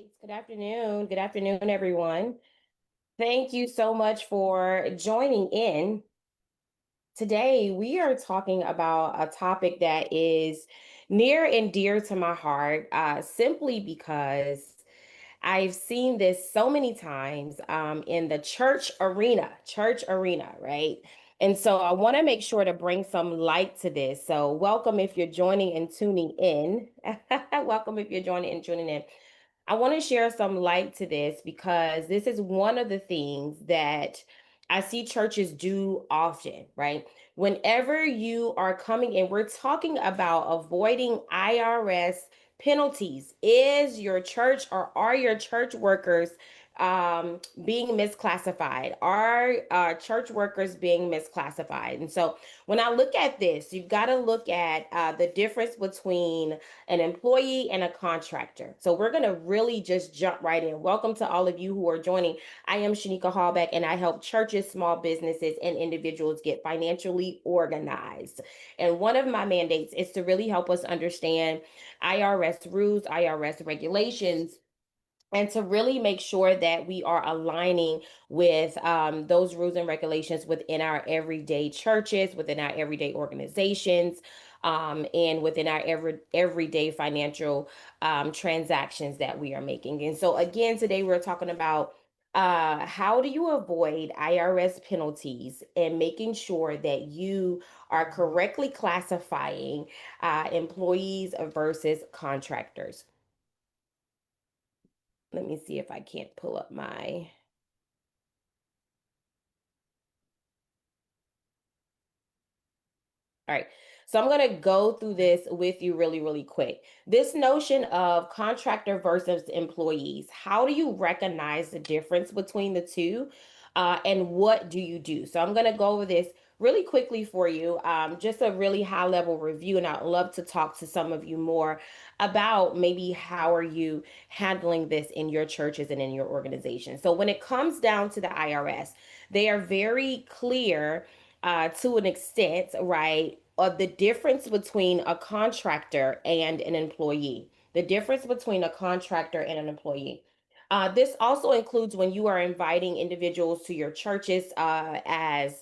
Right. Good afternoon. Good afternoon, everyone. Thank you so much for joining in. Today, we are talking about a topic that is near and dear to my heart, simply because I've seen this so many times in the church arena, right? And so I want to make sure to bring some light to this. So, welcome if you're joining and tuning in. Welcome if you're joining and tuning in. I want to share some light to this because this is one of the things that I see churches do often, right? Whenever you are coming in, we're talking about avoiding IRS penalties. Is your church or are your church workers being misclassified? Are church workers being misclassified? And so when I look at this, you've got to look at the difference between an employee and a contractor. So we're going to really just jump right in. Welcome to all of you who are joining. I am Shaneka Hallback, and I help churches, small businesses, and individuals get financially organized. And one of my mandates is to really help us understand IRS rules, IRS regulations, and to really make sure that we are aligning with those rules and regulations within our everyday churches, within our everyday organizations, and within our everyday financial transactions that we are making. And so, again, today we're talking about how do you avoid IRS penalties and making sure that you are correctly classifying employees versus contractors. Let me see if I can't pull up my. All right. So I'm going to go through this with you really, really quick. This notion of contractor versus employees, how do you recognize the difference between the two? And what do you do? So I'm going to go over this really quickly for you, just a really high level review. And I'd love to talk to some of you more about maybe how are you handling this in your churches and in your organization. So when it comes down to the IRS, they are very clear to an extent, right? The difference between a contractor and an employee. The difference between a contractor and an employee. This also includes when you are inviting individuals to your churches as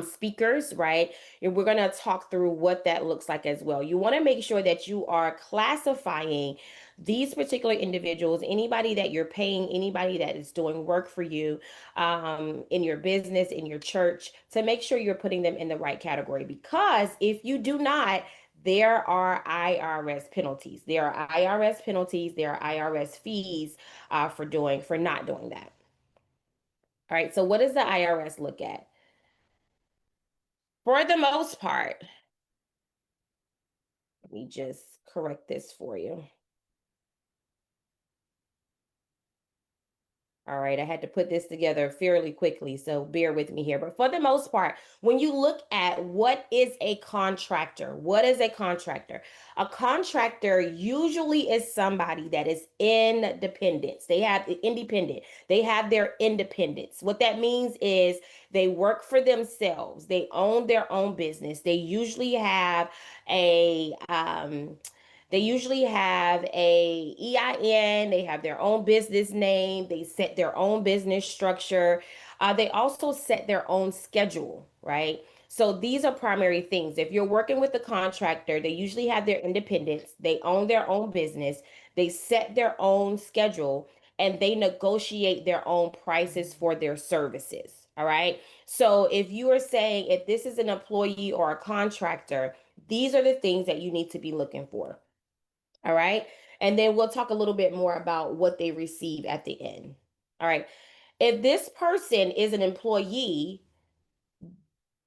speakers, right? And we're going to talk through what that looks like as well. You want to make sure that you are classifying these particular individuals, anybody that you're paying, anybody that is doing work for you in your business, in your church, to make sure you're putting them in the right category. Because if you do not, there are IRS penalties. There are IRS penalties. There are IRS fees for not doing that. All right. So what does the IRS look at? For the most part, let me just correct this for you. All right, I had to put this together fairly quickly, so bear with me here. But for the most part, when you look at what is a contractor, what is a contractor? A contractor usually is somebody that is independent. They have independent. They have their independence. What that means is they work for themselves. They own their own business. They usually have a EIN, they have their own business name, they set their own business structure. They also set their own schedule, right? So these are primary things. If you're working with a contractor, they usually have their independence, they own their own business, they set their own schedule, and they negotiate their own prices for their services. All right. So if you are saying if this is an employee or a contractor, these are the things that you need to be looking for. All right. And then we'll talk a little bit more about what they receive at the end. All right. If this person is an employee,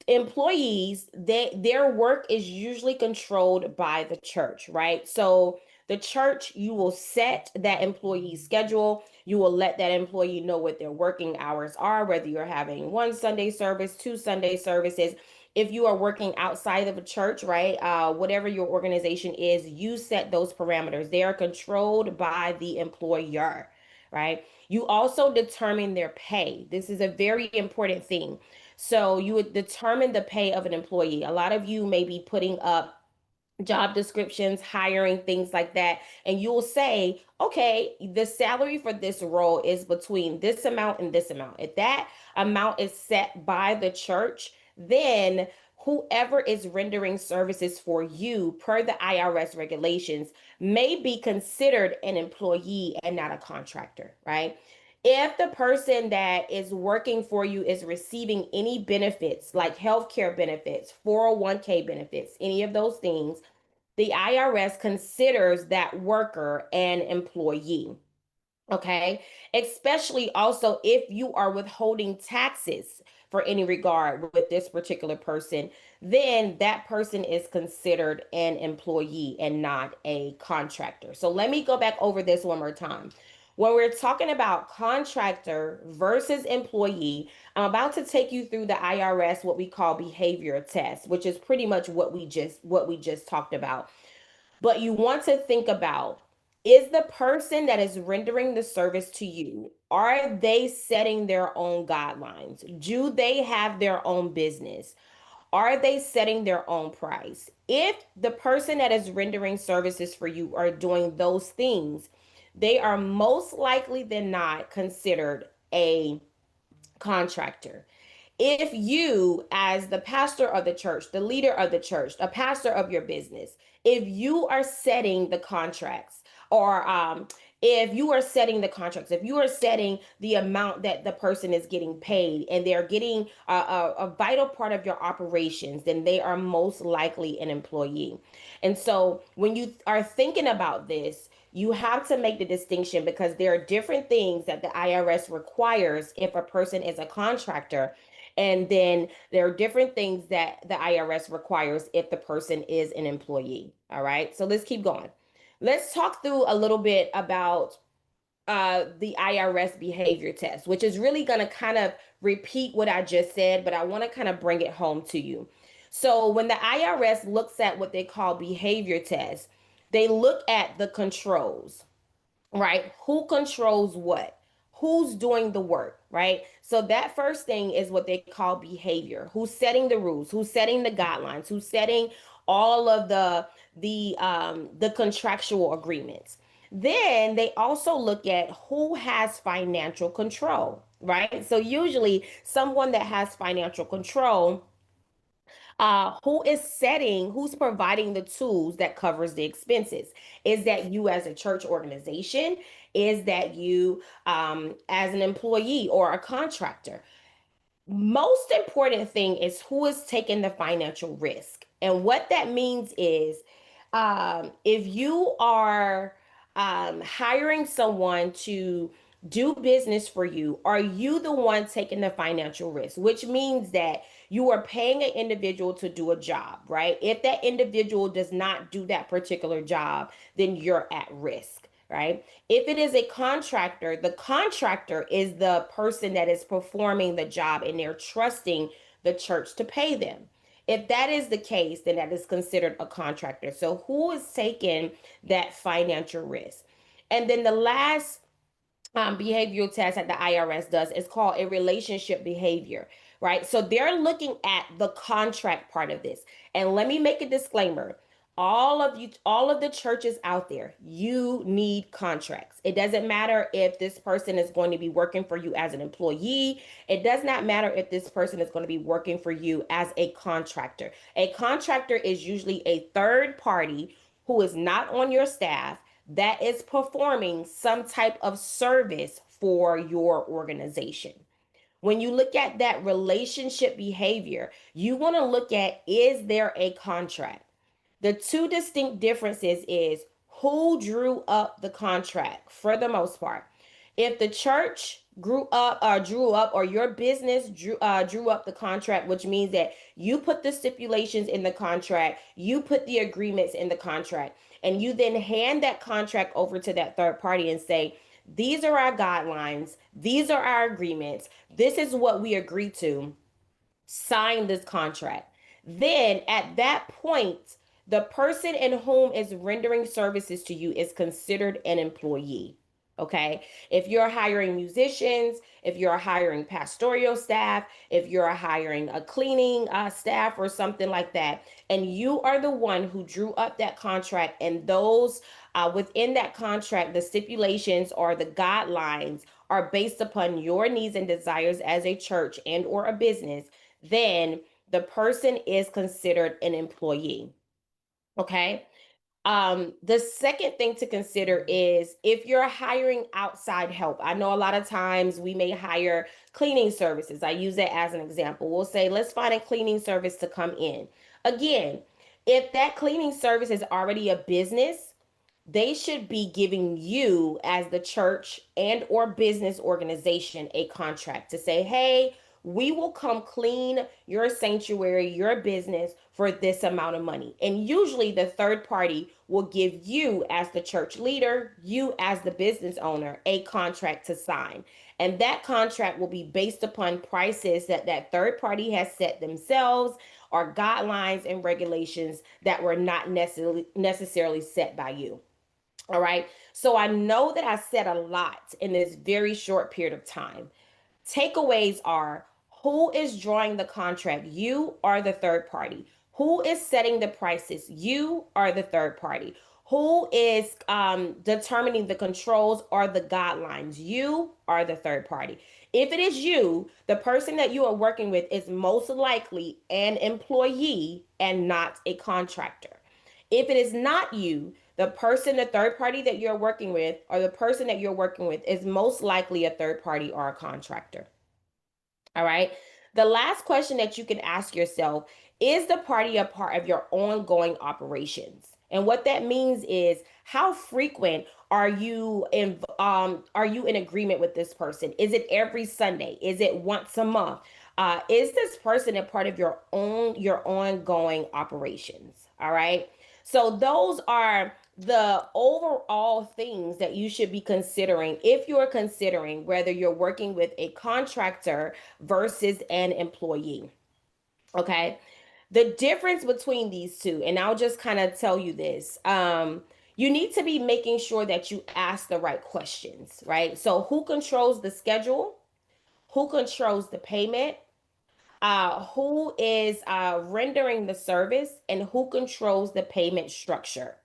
employees, their work is usually controlled by the church, right? So the church, you will set that employee schedule. You will let that employee know what their working hours are, whether you're having one Sunday service, two Sunday services. If you are working outside of a church, right? Whatever your organization is, you set those parameters. They are controlled by the employer, right? You also determine their pay. This is a very important thing. So you would determine the pay of an employee. A lot of you may be putting up job descriptions, hiring, things like that. And you'll say, okay, the salary for this role is between this amount and this amount. If that amount is set by the church, then whoever is rendering services for you per the IRS regulations may be considered an employee and not a contractor, right? If the person that is working for you is receiving any benefits like healthcare benefits, 401k benefits, any of those things, the IRS considers that worker an employee. Okay. Especially also if you are withholding taxes for any regard with this particular person, then that person is considered an employee and not a contractor. So let me go back over this one more time. When we're talking about contractor versus employee, I'm about to take you through the IRS what we call behavior test, which is pretty much what we just talked about. But you want to think about, is the person that is rendering the service to you, are they setting their own guidelines? Do they have their own business? Are they setting their own price? If the person that is rendering services for you are doing those things, they are most likely than not considered a contractor. If you, as the pastor of the church, the leader of the church, a pastor of your business, if you are setting the contracts, or if you are setting the contracts, if you are setting the amount that the person is getting paid and they're getting a vital part of your operations, then they are most likely an employee. And so when you are thinking about this, you have to make the distinction because there are different things that the IRS requires if a person is a contractor. And then there are different things that the IRS requires if the person is an employee. All right. So let's keep going. Let's talk through a little bit about the IRS behavior test, which is really going to kind of repeat what I just said, but I want to kind of bring it home to you. So when the IRS looks at what they call behavior tests, they look at the controls, right? Who controls what? Who's doing the work, right? So that first thing is what they call behavior. Who's setting the rules? Who's setting the guidelines? Who's setting all of the contractual agreements? Then they also look at who has financial control, right? So usually someone that has financial control, who's providing the tools that covers the expenses? Is that you as a church organization? Is that you as an employee or a contractor? Most important thing is who is taking the financial risk. And what that means is, if you are hiring someone to do business for you, are you the one taking the financial risk? Which means that you are paying an individual to do a job, right? If that individual does not do that particular job, then you're at risk, right? If it is a contractor, the contractor is the person that is performing the job and they're trusting the church to pay them. If that is the case, then that is considered a contractor. So who is taking that financial risk? And then the last behavioral test that the IRS does is called a relationship behavior, right? So they're looking at the contract part of this. And let me make a disclaimer. All of you, all of the churches out there, you need contracts. It doesn't matter if this person is going to be working for you as an employee. It does not matter if this person is going to be working for you as a contractor. A contractor is usually a third party who is not on your staff that is performing some type of service for your organization. When you look at that relationship behavior, you want to look at, is there a contract? The two distinct differences is who drew up the contract for the most part. If the church drew up, or your business drew up the contract, which means that you put the stipulations in the contract, you put the agreements in the contract, and you then hand that contract over to that third party and say, these are our guidelines, these are our agreements, this is what we agree to, sign this contract. Then at that point, the person in whom is rendering services to you is considered an employee. Okay. If you're hiring musicians, if you're hiring pastoral staff, if you're hiring a cleaning staff or something like that, and you are the one who drew up that contract, and those within that contract, the stipulations or the guidelines are based upon your needs and desires as a church and or a business, then the person is considered an employee. Okay. The second thing to consider is if you're hiring outside help. I know a lot of times we may hire cleaning services. I use that as an example. We'll say, let's find a cleaning service to come in. Again, if that cleaning service is already a business, they should be giving you as the church and or business organization a contract to say, hey, we will come clean your sanctuary, your business for this amount of money. And usually the third party will give you as the church leader, you as the business owner, a contract to sign. And that contract will be based upon prices that that third party has set themselves or guidelines and regulations that were not necessarily set by you. All right. So I know that I said a lot in this very short period of time. Takeaways are: who is drawing the contract? You are the third party. Who is setting the prices? You are the third party. Who is determining the controls or the guidelines? You are the third party. If it is you, the person that you are working with is most likely an employee and not a contractor. If it is not you, the person, the third party that you're working with, or the person that you're working with is most likely a third party or a contractor. All right. The last question that you can ask yourself: is the party a part of your ongoing operations? And what that means is, how frequent are you in agreement with this person? Is it every Sunday? Is it once a month? Is this person a part of your ongoing operations? All right. So those are the overall things that you should be considering if you're considering whether you're working with a contractor versus an employee. Okay. The difference between these two, and I'll just kind of tell you this. You need to be making sure that you ask the right questions, right? So, who controls the schedule? Who controls the payment? Who is rendering the service? And who controls the payment structure?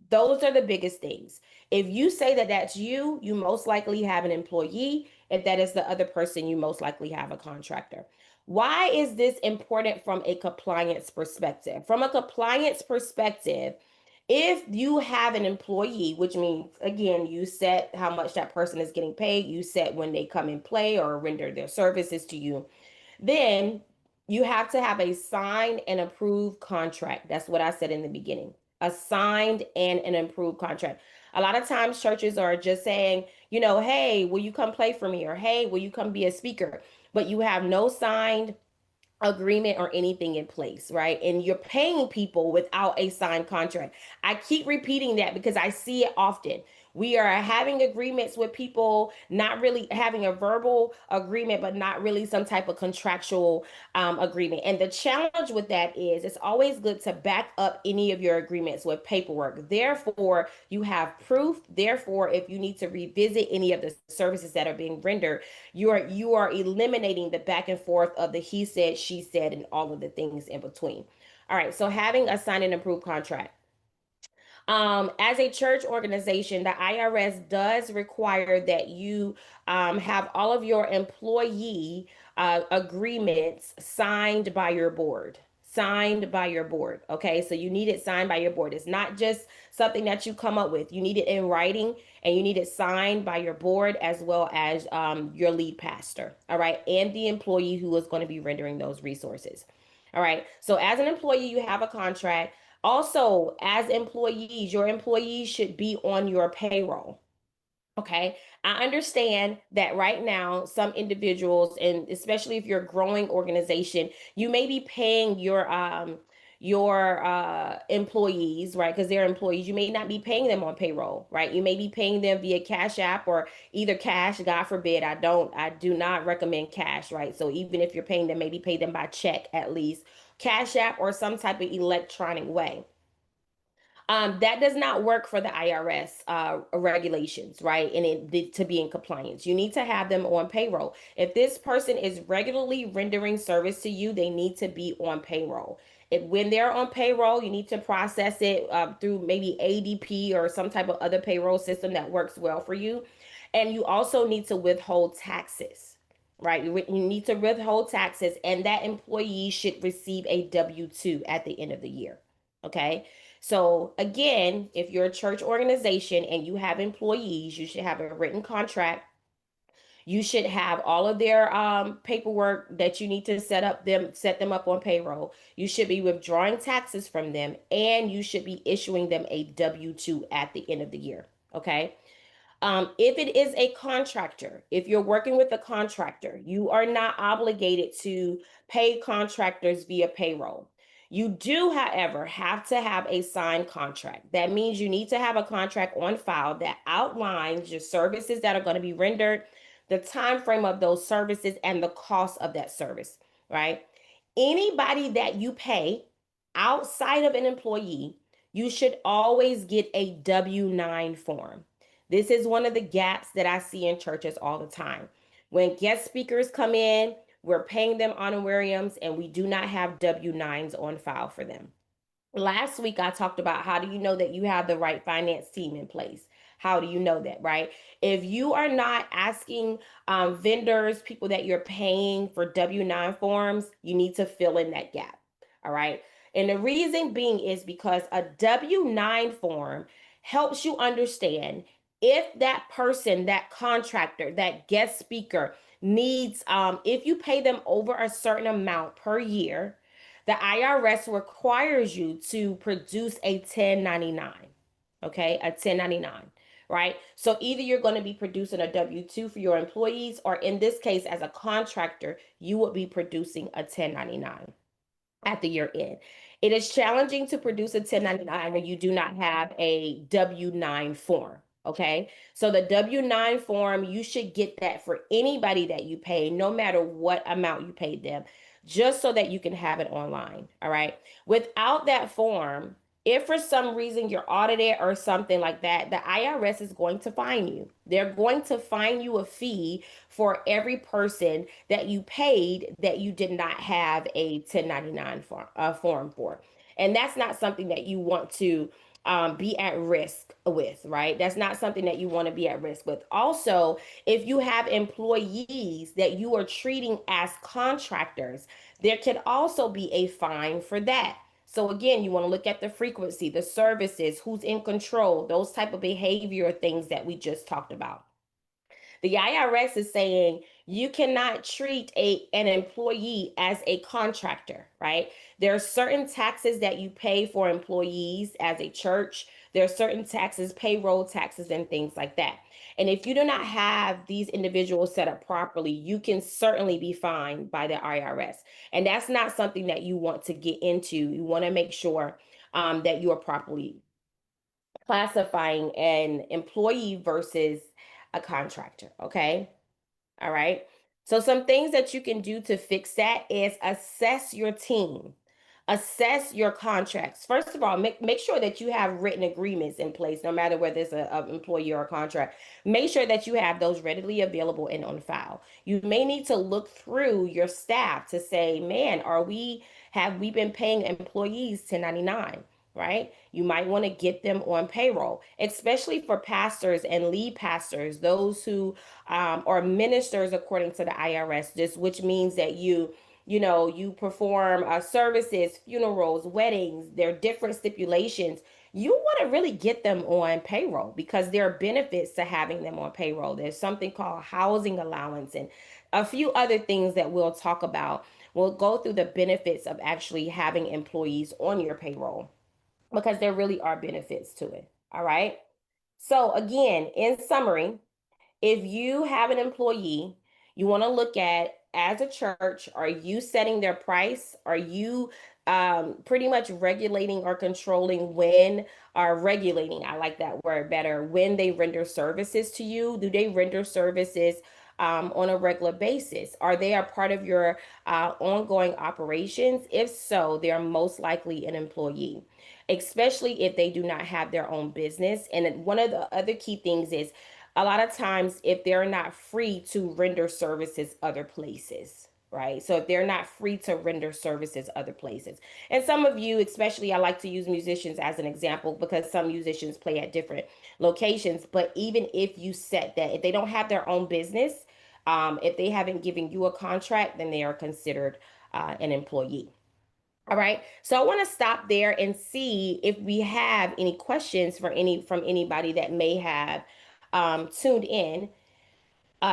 Those are the biggest things. If you say that that's you, you most likely have an employee. If that is the other person, you most likely have a contractor. Why is this important from a compliance perspective? From a compliance perspective, if you have an employee, which means, again, you set how much that person is getting paid, you set when they come and play or render their services to you, then you have to have a signed and approved contract. That's what I said in the beginning. A signed and an approved contract. A lot of times churches are just saying, hey, will you come play for me? Or hey, will you come be a speaker? But you have no signed agreement or anything in place, right? And you're paying people without a signed contract. I keep repeating that because I see it often. We are having agreements with people, not really having a verbal agreement, but not really some type of contractual agreement. And the challenge with that is it's always good to back up any of your agreements with paperwork. Therefore, you have proof. Therefore, if you need to revisit any of the services that are being rendered, you are eliminating the back and forth of the he said, she said, and all of the things in between. All right, so having a signed and approved contract. As a church organization, the IRS does require that you have all of your employee agreements signed by your board. Signed by your board. Okay, so you need it signed by your board. It's not just something that you come up with. You need it in writing and you need it signed by your board as well as your lead pastor. All right, and the employee who is going to be rendering those resources. All right, so as an employee, you have a contract. Also, as employees, your employees should be on your payroll. Okay. I understand that right now, some individuals, and especially if you're a growing organization, you may be paying your employees, right? Because they're employees. You may not be paying them on payroll, right? You may be paying them via Cash App or either cash, God forbid. I do not recommend cash, right? So even if you're paying them, maybe pay them by check at least, Cash App or some type of electronic way. That does not work for the IRS regulations, right? And to be in compliance, you need to have them on payroll. If this person is regularly rendering service to you, they need to be on payroll. When they're on payroll, you need to process it through maybe ADP or some type of other payroll system that works well for you. And you also need to withhold taxes, right? You need to withhold taxes, and that employee should receive a W-2 at the end of the year. Okay. So again, if you're a church organization and you have employees, you should have a written contract. You should have all of their paperwork that you need to set them up on payroll. You should be withdrawing taxes from them, and you should be issuing them a W-2 at the end of the year. Okay. If it is a contractor, if you're working with a contractor, you are not obligated to pay contractors via payroll. You do, however, have to have a signed contract. That means you need to have a contract on file that outlines your services that are going to be rendered, the time frame of those services, and the cost of that service, right? Anybody that you pay outside of an employee, you should always get a W-9 form. This is one of the gaps that I see in churches all the time. When guest speakers come in, we're paying them honorariums and we do not have W-9s on file for them. Last week, I talked about how do you know that you have the right finance team in place? How do you know that, right? If you are not asking vendors, people that you're paying for W-9 forms, you need to fill in that gap. All right. And the reason being is because a W-9 form helps you understand if that person, that contractor, that guest speaker needs, if you pay them over a certain amount per year, the IRS requires you to produce a 1099. Okay, a 1099, right? So either you're going to be producing a W-2 for your employees, or in this case, as a contractor, you will be producing a 1099 at the year end. It is challenging to produce a 1099 when you do not have a W-9 form. Okay. So the W-9 form, you should get that for anybody that you pay, no matter what amount you paid them, just so that you can have it online. All right. Without that form, if for some reason you're audited or something like that, the IRS is going to fine you. They're going to fine you a fee for every person that you paid that you did not have a 1099 form for. And that's not something that you want to be at risk with, right? That's not something that you want to be at risk with. Also, if you have employees that you are treating as contractors, there could also be a fine for that. So again, you want to look at the frequency, the services, who's in control, those type of behavior things that we just talked about. The IRS is saying you cannot treat an employee as a contractor, right? There are certain taxes that you pay for employees as a church. There are certain taxes, payroll taxes, and things like that. And if you do not have these individuals set up properly, you can certainly be fined by the IRS. And that's not something that you want to get into. You want to make sure that you are properly classifying an employee versus a contractor. Okay. All right. So, some things that you can do to fix that is assess your team, assess your contracts. First of all, make sure that you have written agreements in place, no matter whether it's an employee or a contract. Make sure that you have those readily available and on file. You may need to look through your staff to say, man, have we been paying employees 1099? Right? You might want to get them on payroll, especially for pastors and lead pastors, those who or ministers according to the IRS, just which means that you perform services, funerals, weddings. There are different stipulations. You want to really get them on payroll because there are benefits to having them on payroll. There's something called housing allowance and a few other things that we'll talk about. We'll go through the benefits of actually having employees on your payroll because there really are benefits to it. All right. So, again, in summary, if you have an employee, you want to look at as a church, are you setting their price? Are you pretty much regulating or controlling when, or regulating, I like that word better, when they render services to you? Do they render services on a regular basis? Are they a part of your ongoing operations? If so, they are most likely an employee, especially if they do not have their own business. And one of the other key things is a lot of times if they're not free to render services other places. Right. So if they're not free to render services other places. And some of you, especially, I like to use musicians as an example because some musicians play at different locations. But even if you set that, if they don't have their own business, if they haven't given you a contract, then they are considered an employee. All right. So I want to stop there and see if we have any questions for any from anybody that may have tuned in.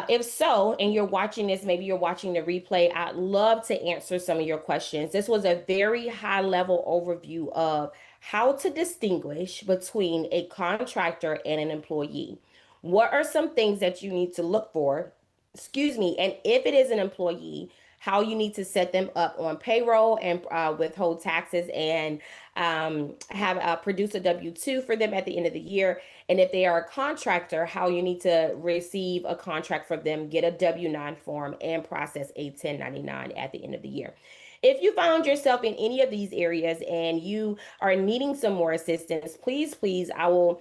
If so, and you're watching this, maybe you're watching the replay, I'd love to answer some of your questions. This was a very high level overview of how to distinguish between a contractor and an employee. What are some things that you need to look for? Excuse me. And if it is an employee, how you need to set them up on payroll and withhold taxes and have produce a W-2 for them at the end of the year. And if they are a contractor, how you need to receive a contract for them, get a W-9 form, and process a 1099 at the end of the year. If you found yourself in any of these areas and you are needing some more assistance, please, I will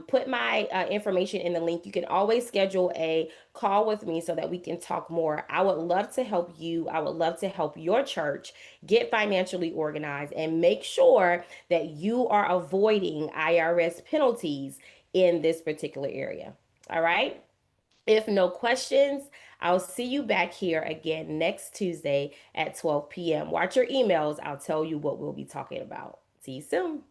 put my information in the link. You can always schedule a call with me so that we can talk more. I would love to help you. I would love to help your church get financially organized and make sure that you are avoiding IRS penalties in this particular area. All right. If no questions, I'll see you back here again next Tuesday at 12 p.m. Watch your emails. I'll tell you what we'll be talking about. See you soon.